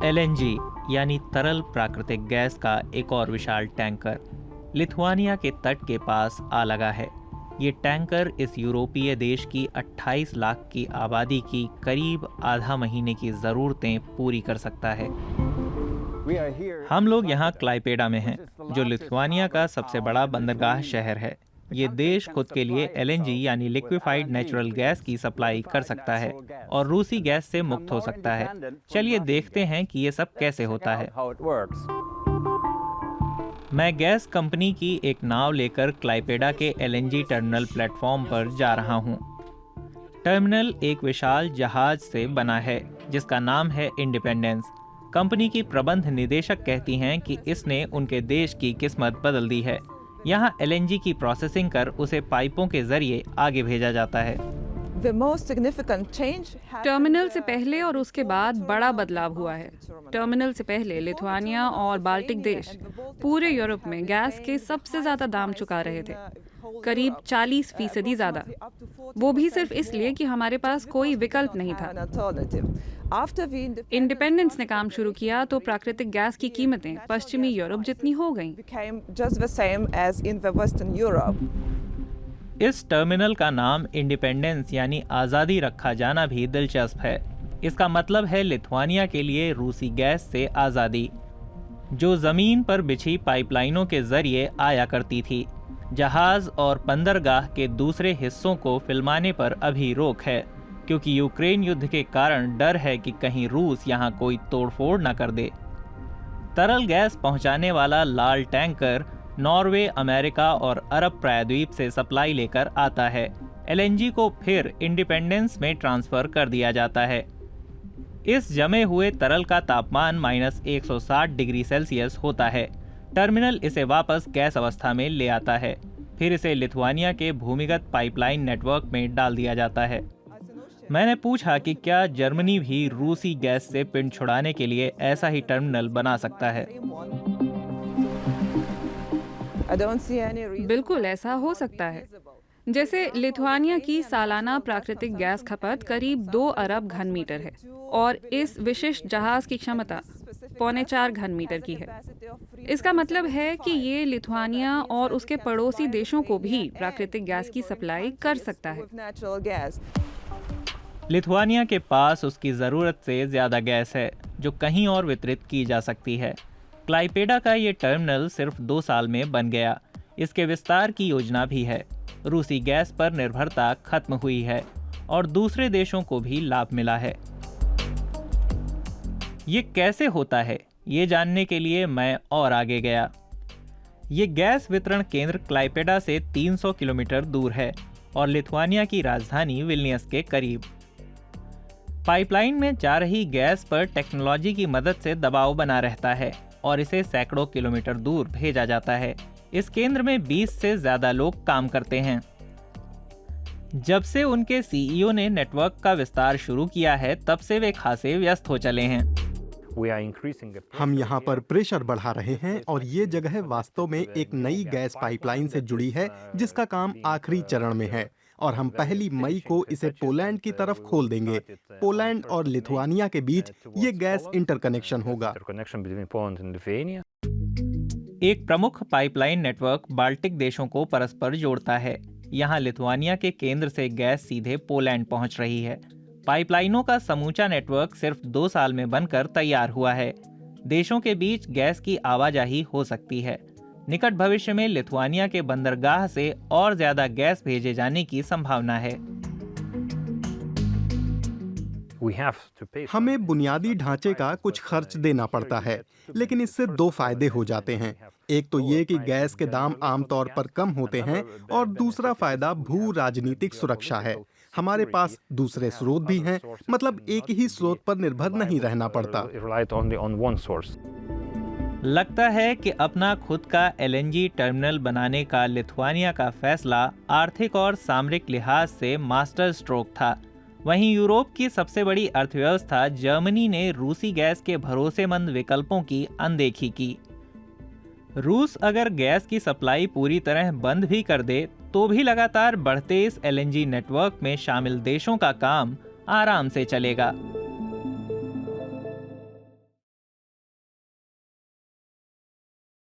LNG यानी तरल प्राकृतिक गैस का एक और विशाल टैंकर लिथुआनिया के तट के पास आ लगा है। ये टैंकर इस यूरोपीय देश की 28 लाख की आबादी की करीब आधा महीने की ज़रूरतें पूरी कर सकता है। हम लोग यहाँ क्लाइपेडा में हैं, जो लिथुआनिया का सबसे बड़ा बंदरगाह शहर है। ये देश खुद के लिए एलएनजी यानी लिक्विफाइड नेचुरल गैस की सप्लाई कर सकता है और रूसी गैस से मुक्त हो सकता है। चलिए देखते हैं कि ये सब कैसे होता है। मैं गैस कंपनी की एक नाव लेकर क्लाइपेडा के एलएनजी टर्मिनल प्लेटफॉर्म पर जा रहा हूँ। टर्मिनल एक विशाल जहाज से बना है जिसका नाम है इंडिपेंडेंस। कंपनी की प्रबंध निदेशक कहती हैं कि इसने उनके देश की किस्मत बदल दी है। यहाँ एलएनजी की प्रोसेसिंग कर उसे पाइपों के जरिए आगे भेजा जाता है। टर्मिनल से पहले और उसके बाद बड़ा बदलाव हुआ है। टर्मिनल से पहले लिथुआनिया और बाल्टिक देश पूरे यूरोप में गैस के सबसे ज्यादा दाम चुका रहे थे, करीब 40% ज्यादा। वो भी सिर्फ इसलिए कि हमारे पास कोई विकल्प नहीं था। इंडिपेंडेंस ने काम शुरू किया तो प्राकृतिक गैस की कीमतें पश्चिमी यूरोप जितनी हो गईं। इस टर्मिनल का नाम इंडिपेंडेंस यानी आज़ादी रखा जाना भी दिलचस्प है। इसका मतलब है लिथुआनिया के लिए रूसी गैस से आज़ादी, जो ज़मीन पर बिछी पाइपलाइनों के जरिए आया करती थी। जहाज़ और बंदरगाह के दूसरे हिस्सों को फिल्माने पर अभी रोक है, क्योंकि यूक्रेन युद्ध के कारण डर है कि कहीं रूस यहाँ कोई तोड़फोड़ न कर दे। तरल गैस पहुँचाने वाला लाल टैंकर नॉर्वे, अमेरिका और अरब प्रायद्वीप से सप्लाई लेकर आता है। एलएनजी को फिर इंडिपेंडेंस में ट्रांसफर कर दिया जाता है। इस जमे हुए तरल का तापमान -160 डिग्री सेल्सियस होता है। टर्मिनल इसे वापस गैस अवस्था में ले आता है, फिर इसे लिथुआनिया के भूमिगत पाइपलाइन नेटवर्क में डाल दिया जाता है। मैंने पूछा कि क्या जर्मनी भी रूसी गैस से पिंड छुड़ाने के लिए ऐसा ही टर्मिनल बना सकता है। बिल्कुल ऐसा हो सकता है। जैसे लिथुआनिया की सालाना प्राकृतिक गैस खपत करीब 2 अरब घन मीटर है और इस विशिष्ट जहाज की क्षमता 4.25 घन मीटर की है। इसका मतलब है कि ये लिथुआनिया और उसके पड़ोसी देशों को भी प्राकृतिक गैस की सप्लाई कर सकता है। लिथुआनिया के पास उसकी ज़रूरत से ज़्यादा गैस है जो कहीं और वितरित की जा सकती है। क्लाइपेडा का ये टर्मिनल सिर्फ 2 साल में बन गया। इसके विस्तार की योजना भी है। रूसी गैस पर निर्भरता खत्म हुई है और दूसरे देशों को भी लाभ मिला है। ये कैसे होता है, ये जानने के लिए मैं और आगे गया। ये गैस वितरण केंद्र क्लाइपेडा से 300 किलोमीटर दूर है और लिथुआनिया की राजधानी विल्नियस के करीब। पाइपलाइन में जा रही गैस पर टेक्नोलॉजी की मदद से दबाव बना रहता है और इसे सैकड़ों किलोमीटर दूर भेजा जाता है। इस केंद्र में 20 से ज्यादा लोग काम करते हैं। जब से उनके सीईओ ने नेटवर्क का विस्तार शुरू किया है, तब से वे खासे व्यस्त हो चले हैं। हम यहाँ पर प्रेशर बढ़ा रहे हैं और ये जगह वास्तव में एक नई गैस पाइपलाइन से जुड़ी है जिसका काम आखिरी चरण में है और हम 1 मई को इसे पोलैंड की तरफ खोल देंगे। पोलैंड और लिथुआनिया के बीच ये गैस इंटरकनेक्शन होगा। एक प्रमुख पाइपलाइन नेटवर्क बाल्टिक देशों को परस्पर जोड़ता है। यहाँ लिथुआनिया के केंद्र से गैस सीधे पोलैंड पहुँच रही है। पाइपलाइनों का समूचा नेटवर्क सिर्फ 2 साल में बनकर तैयार हुआ है। देशों के बीच गैस की आवाजाही हो सकती है। निकट भविष्य में लिथुआनिया के बंदरगाह से और ज्यादा गैस भेजे जाने की संभावना है। हमें बुनियादी ढांचे का कुछ खर्च देना पड़ता है, लेकिन इससे 2 फायदे हो जाते हैं। एक तो ये कि गैस के दाम आमतौर पर कम होते हैं और दूसरा फायदा भू राजनीतिक सुरक्षा है। हमारे पास दूसरे स्रोत भी हैं, मतलब एक ही स्रोत पर निर्भर नहीं रहना पड़ता। लगता है कि अपना खुद का एलएनजी टर्मिनल बनाने का लिथुआनिया का फैसला आर्थिक और सामरिक लिहाज से मास्टर स्ट्रोक था। वहीं यूरोप की सबसे बड़ी अर्थव्यवस्था जर्मनी ने रूसी गैस के भरोसेमंद विकल्पों की अनदेखी की। रूस अगर गैस की सप्लाई पूरी तरह बंद भी कर दे तो भी लगातार बढ़ते इस एलएनजी नेटवर्क में शामिल देशों का काम आराम से चलेगा।